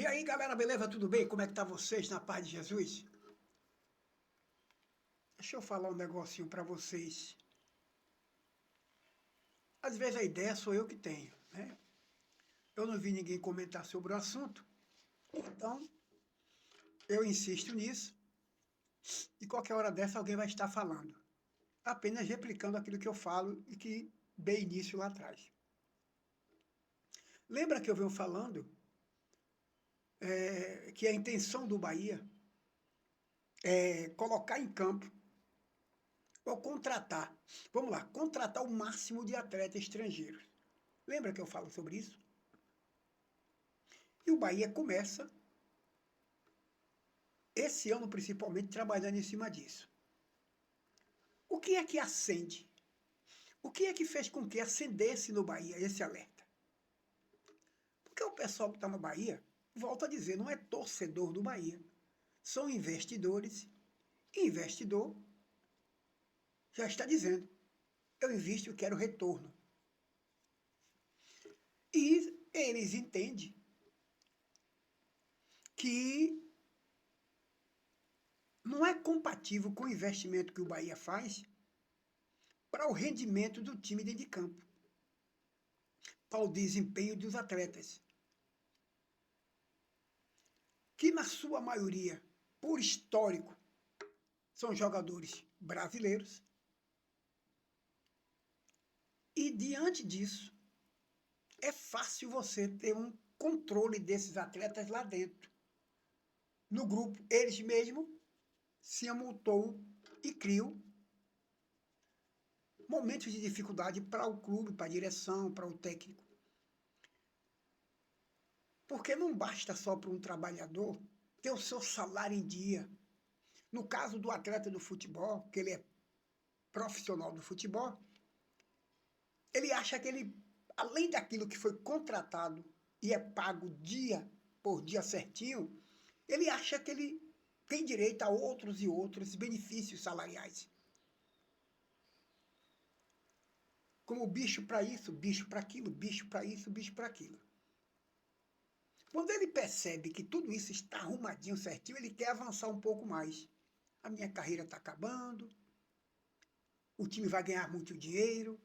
E aí, galera, beleza? Tudo bem? Como é que tá vocês na paz de Jesus? Deixa eu falar um negocinho para vocês. Às vezes a ideia sou eu que tenho, né? Eu não vi ninguém comentar sobre o assunto, então eu insisto nisso e qualquer hora dessa alguém vai estar falando. Apenas replicando aquilo que eu falo e que dei início lá atrás. Lembra que eu venho falando que a intenção do Bahia é colocar em campo ou contratar, vamos lá, contratar o máximo de atletas estrangeiros. Lembra que eu falo sobre isso? E o Bahia começa, esse ano principalmente, trabalhando em cima disso. O que é que acende? O que é que fez com que acendesse no Bahia esse alerta? Porque o pessoal que está no Bahia, volto a dizer, não é torcedor do Bahia. São investidores. E investidor já está dizendo, eu invisto e quero retorno. E eles entendem que não é compatível com o investimento que o Bahia faz para o rendimento do time dentro de campo, para o desempenho dos atletas, que na sua maioria, por histórico, são jogadores brasileiros. E diante disso, é fácil você ter um controle desses atletas lá dentro. No grupo, eles mesmos se amultou e criam momentos de dificuldade para o clube, para a direção, para o técnico. Porque não basta só para um trabalhador ter o seu salário em dia. No caso do atleta do futebol, que ele é profissional do futebol, ele acha que ele, além daquilo que foi contratado e é pago dia por dia certinho, ele acha que ele tem direito a outros e outros benefícios salariais. Como bicho para isso, bicho para aquilo, bicho para isso, bicho para aquilo. Quando ele percebe que tudo isso está arrumadinho, certinho, ele quer avançar um pouco mais. A minha carreira está acabando, o time vai ganhar muito dinheiro,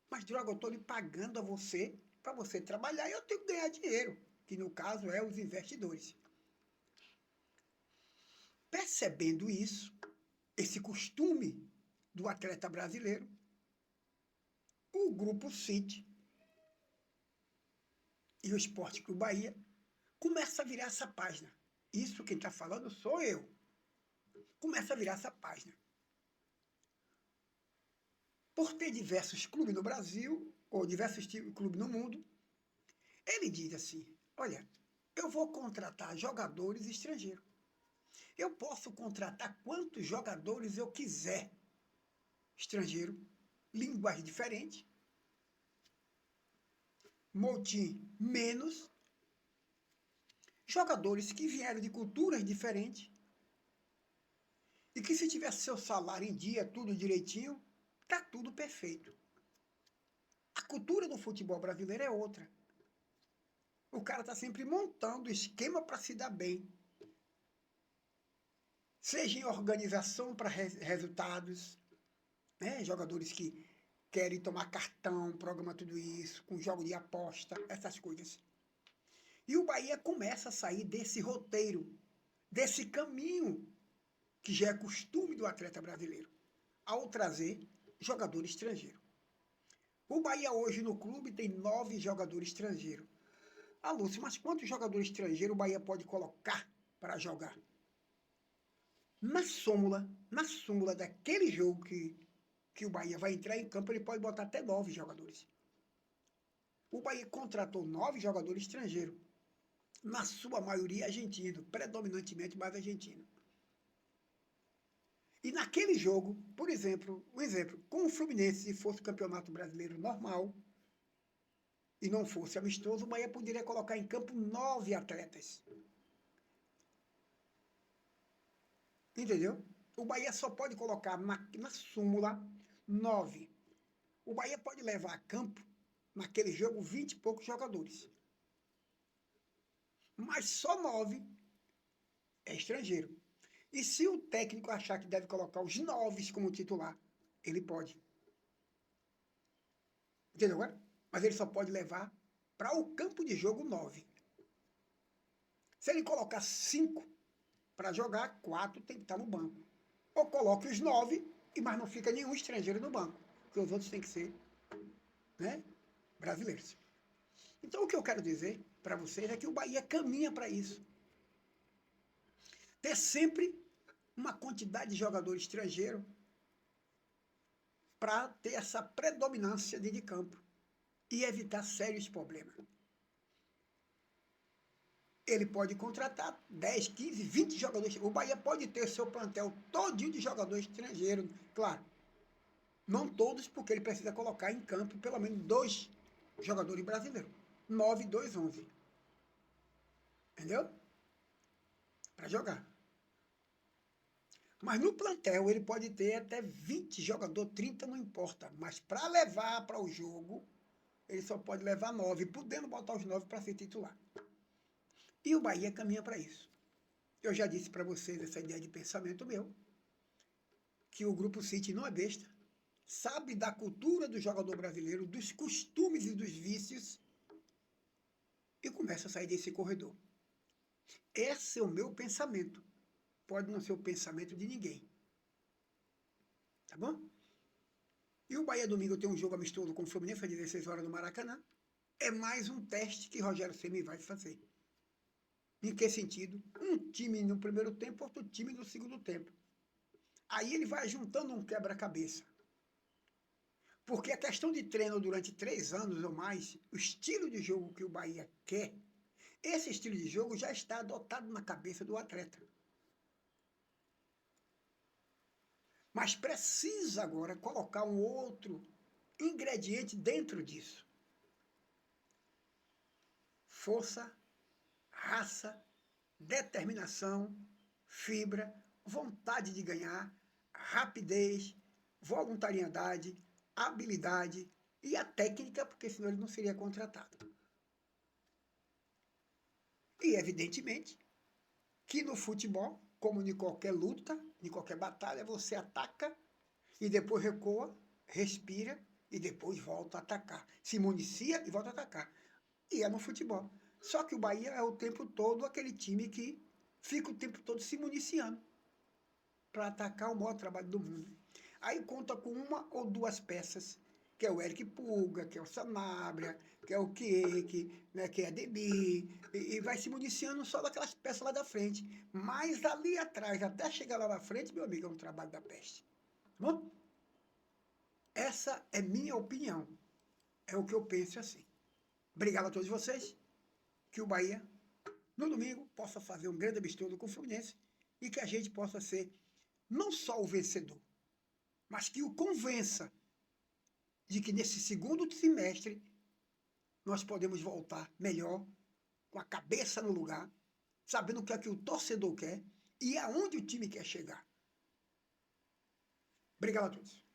mas, droga, eu estou lhe pagando a você para você trabalhar e eu tenho que ganhar dinheiro, que no caso é os investidores. Percebendo isso, esse costume do atleta brasileiro, o Grupo City e o Esporte Clube Bahia começa a virar essa página. Isso quem está falando sou eu. Começa a virar essa página. Por ter diversos clubes no Brasil, ou diversos clubes no mundo, ele diz assim, olha, eu vou contratar jogadores estrangeiros. Eu posso contratar quantos jogadores eu quiser, estrangeiro, línguas diferentes, motim menos, jogadores que vieram de culturas diferentes e que se tiver seu salário em dia, tudo direitinho, tá tudo perfeito. A cultura do futebol brasileiro é outra. O cara tá sempre montando esquema para se dar bem. Seja em organização para resultados, né? Jogadores que querem tomar cartão, programa tudo isso, com jogo de aposta, essas coisas. E o Bahia começa a sair desse roteiro, desse caminho que já é costume do atleta brasileiro, ao trazer jogador estrangeiro. O Bahia hoje no clube tem 9 jogadores estrangeiros. Ah, Lúcio, mas quantos jogadores estrangeiros o Bahia pode colocar para jogar? Na súmula daquele jogo que o Bahia vai entrar em campo, ele pode botar até 9 jogadores. O Bahia contratou 9 jogadores estrangeiros, na sua maioria argentino, predominantemente mais argentino. E naquele jogo, por exemplo, com o Fluminense, se fosse campeonato brasileiro normal, e não fosse amistoso, o Bahia poderia colocar em campo 9 atletas. Entendeu? O Bahia só pode colocar na súmula 9. O Bahia pode levar a campo, naquele jogo, 20 e poucos jogadores. mas só 9 é estrangeiro. E se o técnico achar que deve colocar os 9 como titular, ele pode. Entendeu agora? Mas ele só pode levar para o campo de jogo 9. Se ele colocar 5 para jogar, 4 tem que estar no banco. Ou coloque os 9, mas não fica nenhum estrangeiro no banco, porque os outros têm que ser, né, brasileiros. Então, o que eu quero dizer para vocês é que o Bahia caminha para isso. Ter sempre uma quantidade de jogador estrangeiro para ter essa predominância de campo e evitar sérios problemas. Ele pode contratar 10, 15, 20 jogadores. O Bahia pode ter seu plantel todinho de jogadores estrangeiros, claro. Não todos, porque ele precisa colocar em campo pelo menos 2 jogadores brasileiros. 9, 2, 11. Entendeu? Para jogar. Mas no plantel ele pode ter até 20 jogadores, 30 não importa. Mas para levar para o jogo, ele só pode levar 9, podendo botar os 9 para ser titular. E o Bahia caminha para isso. Eu já disse para vocês essa ideia de pensamento meu, que o Grupo City não é besta, sabe da cultura do jogador brasileiro, dos costumes e dos vícios, e começa a sair desse corredor. Esse é o meu pensamento. Pode não ser o pensamento de ninguém. Tá bom? E o Bahia domingo tem um jogo amistoso com o Fluminense às 16 horas no Maracanã. É mais um teste que Rogério Ceni vai fazer. Em que sentido? Um time no primeiro tempo, outro time no segundo tempo. Aí ele vai juntando um quebra-cabeça. Porque a questão de treino durante 3 anos ou mais, o estilo de jogo que o Bahia quer, esse estilo de jogo já está adotado na cabeça do atleta. Mas precisa agora colocar um outro ingrediente dentro disso. Força, raça, determinação, fibra, vontade de ganhar, rapidez, voluntariedade, habilidade e a técnica, porque senão ele não seria contratado. E, evidentemente, que no futebol, como em qualquer luta, em qualquer batalha, você ataca e depois recua, respira e depois volta a atacar. Se municia e volta a atacar. E é no futebol. Só que o Bahia é o tempo todo aquele time que fica o tempo todo se municiando para atacar o maior trabalho do mundo. Aí conta com uma ou duas peças, que é o Eric Puga, que é o Sanabria, que é o Keke, né, que é a Debi, e vai se municiando só daquelas peças lá da frente. Mas ali atrás, até chegar lá na frente, meu amigo, é um trabalho da peste. Tá bom? Essa é minha opinião. É o que eu penso assim. Obrigado a todos vocês. Que o Bahia, no domingo, possa fazer um grande amistoso com o Fluminense e que a gente possa ser não só o vencedor, mas que o convença de que nesse segundo semestre nós podemos voltar melhor, com a cabeça no lugar, sabendo o que é que o torcedor quer e aonde o time quer chegar. Obrigado a todos.